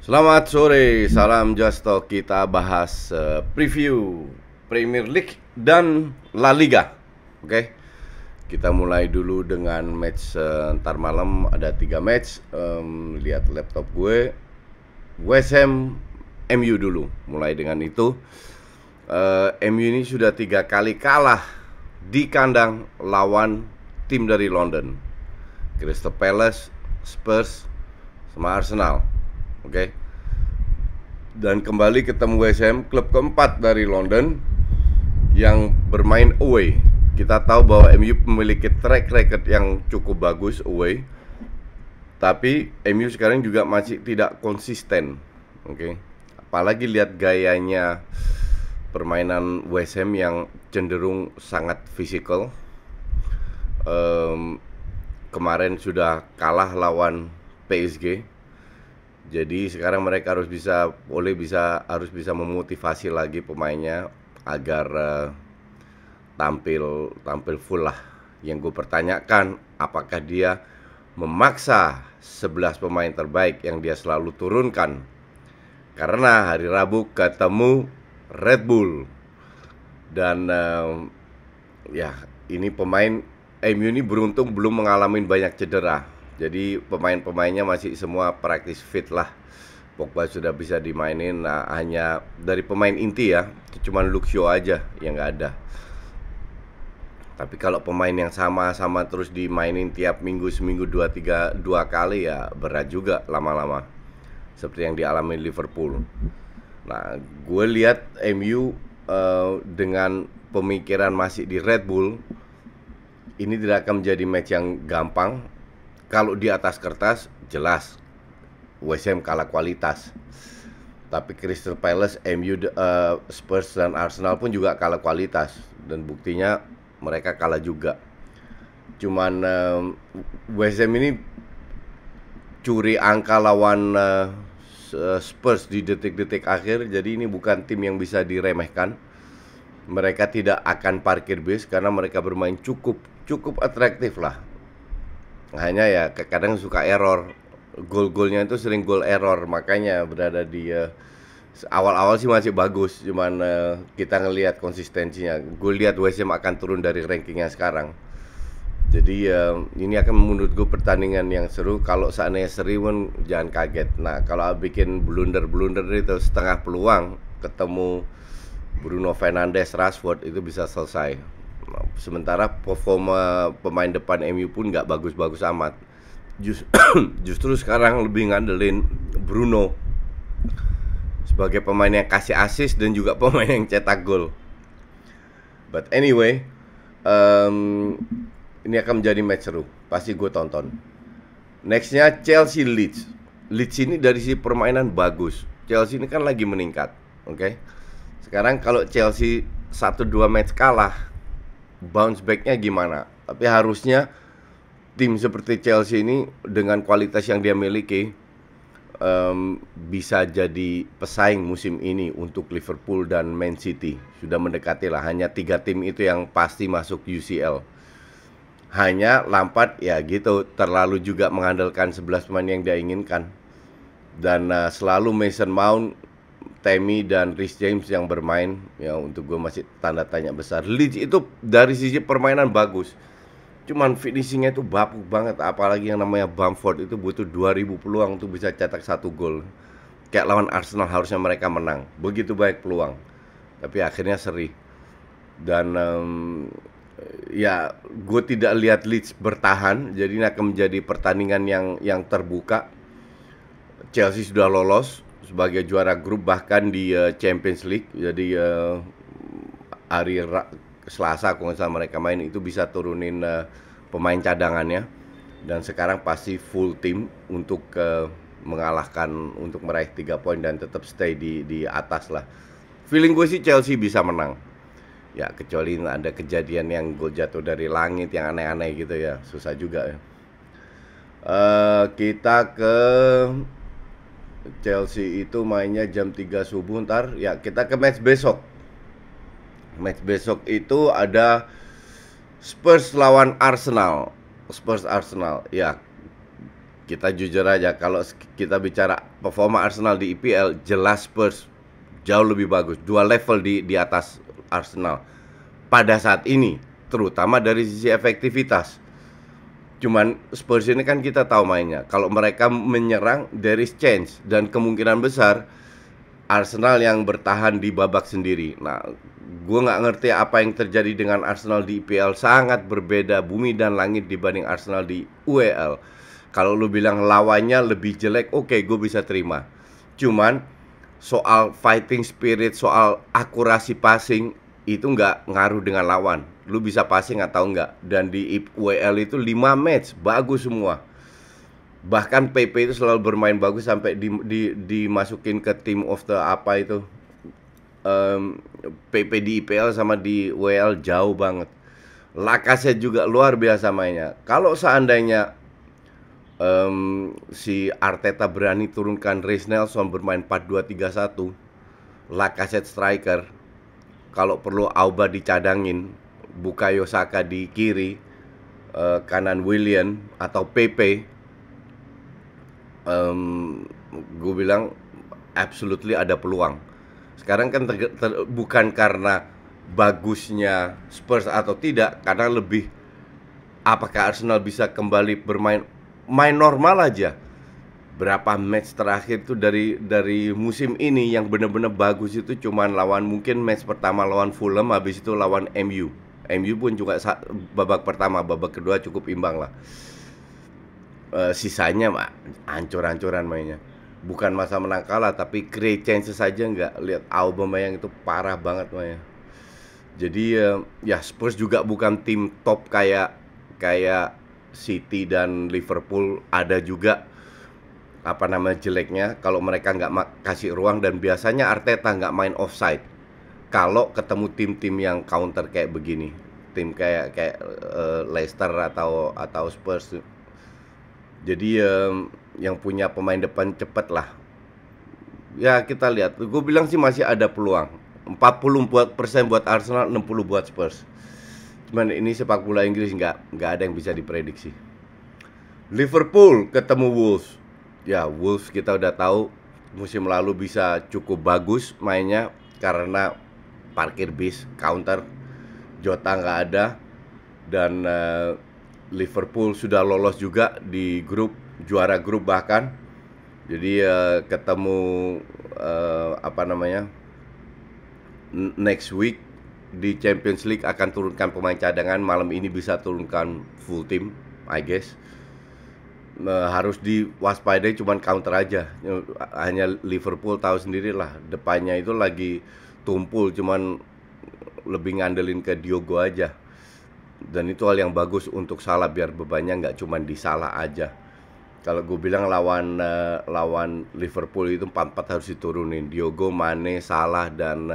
Selamat sore, salam Just Talk. Kita bahas preview Premier League dan La Liga. Oke, kita mulai dulu dengan match ntar malam. Ada 3 match. Lihat laptop gue. West Ham, MU dulu. Mulai dengan itu. MU ini sudah 3 kali kalah di kandang lawan tim dari London. Crystal Palace, Spurs, sama Arsenal. Oke. Dan kembali ketemu West Ham, klub keempat dari London yang bermain away. Kita tahu bahwa MU memiliki track record yang cukup bagus away. Tapi MU sekarang juga masih tidak konsisten. Oke. Apalagi lihat gayanya permainan West Ham yang cenderung sangat fisikal. Kemarin sudah kalah lawan PSG. Jadi sekarang mereka harus bisa memotivasi lagi pemainnya agar tampil full lah. Yang gue pertanyakan, apakah dia memaksa 11 pemain terbaik yang dia selalu turunkan? Karena hari Rabu ketemu Red Bull. Dan ya, ini pemain MU ini beruntung belum mengalami banyak cedera. Jadi pemain-pemainnya masih semua praktis fit lah. Pogba sudah bisa dimainin. Nah, hanya dari pemain inti ya, cuman Luke Shaw aja yang nggak ada. Tapi kalau pemain yang sama-sama terus dimainin tiap minggu, seminggu 2 kali ya berat juga lama-lama. Seperti yang dialami Liverpool. Nah, gue lihat MU dengan pemikiran masih di Red Bull, ini tidak akan menjadi match yang gampang. Kalau di atas kertas jelas West Ham kalah kualitas. Tapi Crystal Palace, MU, Spurs dan Arsenal pun juga kalah kualitas. Dan buktinya mereka kalah juga. Cuman West Ham ini curi angka lawan Spurs di detik-detik akhir. Jadi ini bukan tim yang bisa diremehkan. Mereka tidak akan parkir bis karena mereka bermain cukup atraktif lah. Hanya ya kadang suka error. Gol-golnya itu sering gol error. Makanya berada di awal-awal sih masih bagus. Cuman kita ngelihat konsistensinya. Gue lihat West Ham akan turun dari rankingnya sekarang. Jadi ini akan menurut gue pertandingan yang seru. Kalau seandainya seri pun jangan kaget. Nah, kalau bikin blunder-blunder itu setengah peluang ketemu Bruno Fernandes, Rashford, itu bisa selesai. Sementara performa pemain depan MU pun nggak bagus-bagus amat. Justru sekarang lebih ngandelin Bruno sebagai pemain yang kasih assist dan juga pemain yang cetak gol. But anyway, ini akan menjadi match seru. Pasti gue tonton. Nextnya Chelsea Leeds. Leeds ini dari sisi permainan bagus. Chelsea ini kan lagi meningkat. Oke. Sekarang kalau Chelsea 1-2 match kalah, bounce back-nya gimana? Tapi harusnya tim seperti Chelsea ini dengan kualitas yang dia miliki bisa jadi pesaing musim ini untuk Liverpool dan Man City. Sudah mendekati lah. Hanya 3 tim itu yang pasti masuk UCL. Hanya Lampard ya gitu, terlalu juga mengandalkan 11 pemain yang dia inginkan. Dan selalu Mason Mount, Tammy dan Reece James yang bermain. Ya, untuk gue masih tanda tanya besar. Leeds itu dari sisi permainan bagus, cuman finishingnya itu bapuk banget. Apalagi yang namanya Bamford itu butuh 2000 peluang untuk bisa cetak 1 gol. Kayak lawan Arsenal harusnya mereka menang. Begitu baik peluang, tapi akhirnya seri. Dan ya gue tidak lihat Leeds bertahan. Jadi ini akan menjadi pertandingan yang terbuka. Chelsea sudah lolos sebagai juara grup bahkan di Champions League. Jadi hari Selasa kalau nggak salah mereka main itu bisa turunin pemain cadangannya. Dan sekarang pasti full tim untuk mengalahkan, untuk meraih 3 poin dan tetap stay di atas lah. Feeling gue sih Chelsea bisa menang. Ya kecuali ada kejadian yang gol jatuh dari langit yang aneh-aneh gitu ya. Susah juga ya. Kita ke Chelsea itu mainnya jam 3 subuh ntar. Ya kita ke match besok. Match besok itu ada Spurs lawan Arsenal. Spurs Arsenal. Ya kita jujur aja, kalau kita bicara performa Arsenal di EPL, jelas Spurs jauh lebih bagus, 2 level di atas Arsenal pada saat ini, terutama dari sisi efektivitas. Cuman Spurs ini kan kita tahu mainnya, kalau mereka menyerang there is chance, dan kemungkinan besar Arsenal yang bertahan di babak sendiri. Nah, gue nggak ngerti apa yang terjadi dengan Arsenal di IPL, sangat berbeda bumi dan langit dibanding Arsenal di UEL. Kalau lu bilang lawannya lebih jelek, oke, gue bisa terima. Cuman soal fighting spirit, soal akurasi passing itu nggak ngaruh dengan lawan. Lu bisa passing atau enggak. Dan di UEL itu 5 match bagus semua. Bahkan PP itu selalu bermain bagus sampai dimasukin ke team of the apa itu. PP di IPL sama di WL jauh banget. Lacazette juga luar biasa mainnya. Kalau seandainya si Arteta berani turunkan Reiss Nelson bermain 4-2-3-1, Lacazette striker, kalau perlu Auba dicadangin, Bukayo Saka di kiri, kanan Willian atau PP, gue bilang absolutely ada peluang. Sekarang kan bukan karena bagusnya Spurs atau tidak, karena lebih apakah Arsenal bisa kembali main normal aja. Berapa match terakhir tuh dari musim ini yang benar-benar bagus itu cuman lawan, mungkin match pertama lawan Fulham, habis itu lawan MU. MU pun juga babak pertama, babak kedua cukup imbang lah. Sisanya mah hancur-hancuran mainnya. Bukan masa menang kalah, tapi create chances saja nggak. Lihat Aubameyang itu parah banget mainnya. Jadi ya Spurs juga bukan tim top kayak City dan Liverpool. Ada juga apa namanya jeleknya kalau mereka nggak kasih ruang, dan biasanya Arteta nggak main offside kalau ketemu tim-tim yang counter kayak begini, tim kayak Leicester atau Spurs. Jadi yang punya pemain depan cepet lah. Ya kita lihat, gue bilang sih masih ada peluang. 40% buat Arsenal, 60 buat Spurs. Cuman ini sepak bola Inggris nggak ada yang bisa diprediksi. Liverpool ketemu Wolves. Ya Wolves kita udah tahu musim lalu bisa cukup bagus mainnya karena parkir bis, counter, Jota nggak ada, dan Liverpool sudah lolos juga di juara grup bahkan. Jadi ketemu next week di Champions League akan turunkan pemain cadangan. Malam ini bisa turunkan full team, I guess. Harus diwaspadai cuman counter aja. Hanya Liverpool tahu sendiri lah, depannya itu lagi tumpul, cuman lebih ngandelin ke Diogo aja. Dan itu hal yang bagus untuk Salah, biar bebannya nggak cuma di Salah aja. Kalau gue bilang lawan Liverpool itu 4-4 harus diturunin. Diogo, Mane, Salah, dan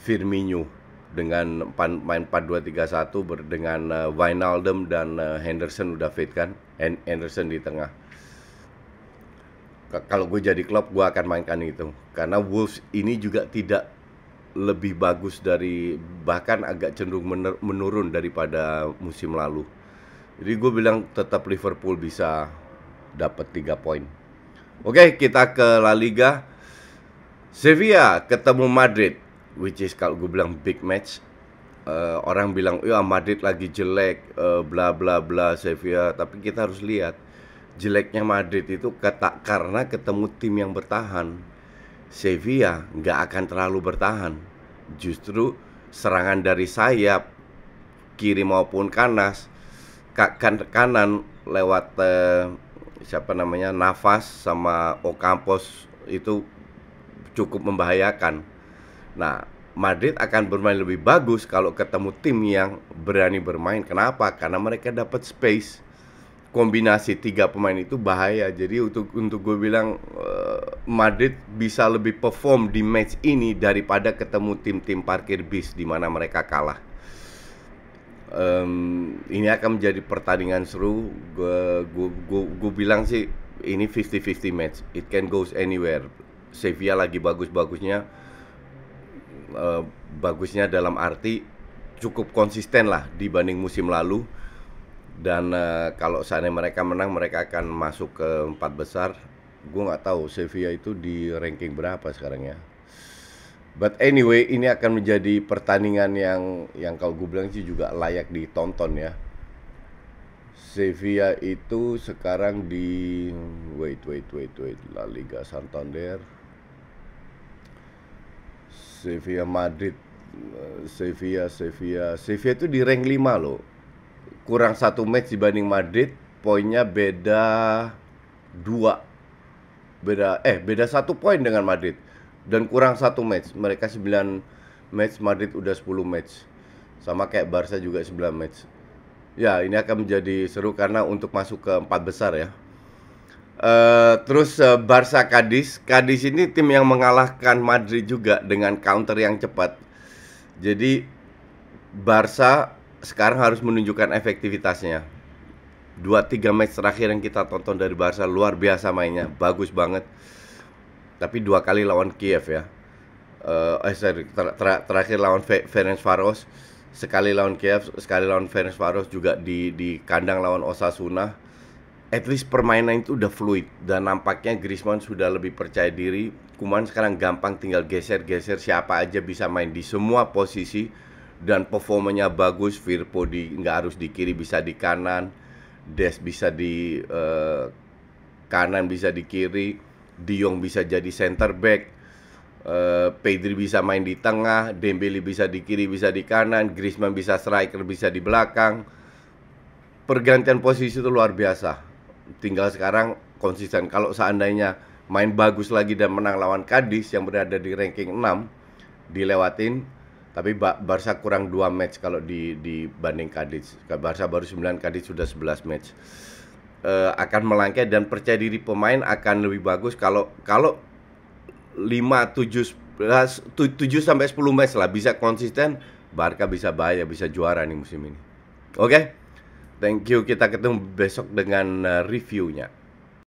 Firmino. Dengan main 4-2-3-1 dengan Wijnaldum dan Henderson udah fit kan. Henderson di tengah. Kalau gue jadi Klopp, gue akan mainkan itu. Karena Wolves ini juga tidak lebih bagus dari, bahkan agak cenderung menurun daripada musim lalu. Jadi gue bilang tetap Liverpool bisa dapat 3 poin. Oke, kita ke La Liga. Sevilla ketemu Madrid, which is kalau gue bilang big match. Orang bilang ya Madrid lagi jelek, bla bla bla Sevilla, tapi kita harus lihat jeleknya Madrid itu karena ketemu tim yang bertahan. Sevilla nggak akan terlalu bertahan. Justru serangan dari sayap kiri maupun kanan lewat Navas sama Ocampos itu cukup membahayakan. Nah, Madrid akan bermain lebih bagus kalau ketemu tim yang berani bermain. Kenapa? Karena mereka dapat space. Kombinasi 3 pemain itu bahaya. Jadi untuk gue bilang Madrid bisa lebih perform di match ini daripada ketemu tim-tim parkir bis di mana mereka kalah. Ini akan menjadi pertandingan seru. Gue bilang sih ini 50-50 match. It can goes anywhere. Sevilla lagi bagus-bagusnya. Bagusnya dalam arti cukup konsisten lah dibanding musim lalu. Dan kalau seandainya mereka menang, mereka akan masuk ke 4 besar. Gue nggak tahu Sevilla itu di ranking berapa sekarang ya. But anyway, ini akan menjadi pertandingan yang kalau gue bilang sih juga layak ditonton ya. Sevilla itu sekarang di wait La Liga Santander. Sevilla Madrid. Sevilla itu di rank 5 loh. Kurang 1 match dibanding Madrid, poinnya beda 2. Beda 1 poin dengan Madrid. Dan kurang 1 match. Mereka 9 match, Madrid udah 10 match. Sama kayak Barca juga 9 match. Ya, ini akan menjadi seru karena untuk masuk ke 4 besar ya. Terus Barca Cadiz ini tim yang mengalahkan Madrid juga dengan counter yang cepat. Jadi Barca sekarang harus menunjukkan efektivitasnya. 2-3 match terakhir yang kita tonton dari Barca luar biasa mainnya, bagus banget. Tapi 2 kali lawan Kiev ya. Terakhir lawan Ferencvaros, sekali lawan Kiev, sekali lawan Ferencvaros, juga di kandang lawan Osasuna. At least permainan itu udah fluid dan nampaknya Griezmann sudah lebih percaya diri. Koeman sekarang gampang tinggal geser-geser, siapa aja bisa main di semua posisi dan performanya bagus. Firpo nggak harus di kiri, bisa di kanan. Des bisa di kanan, bisa di kiri. De Jong bisa jadi center back. Pedri bisa main di tengah. Dembele bisa di kiri, bisa di kanan. Griezmann bisa striker, bisa di belakang. Pergantian posisi itu luar biasa. Tinggal sekarang konsisten. Kalau seandainya main bagus lagi dan menang lawan Cadiz yang berada di ranking 6, dilewatin. Tapi Barca kurang 2 match kalau dibanding Cadiz. Barca baru 9, Cadiz sudah 11 match. Akan melangkah dan percaya diri pemain akan lebih bagus kalau 5, 7 sampai 10 match lah bisa konsisten. Barca bisa bahaya, bisa juara nih musim ini. Oke? Thank you, kita ketemu besok dengan reviewnya.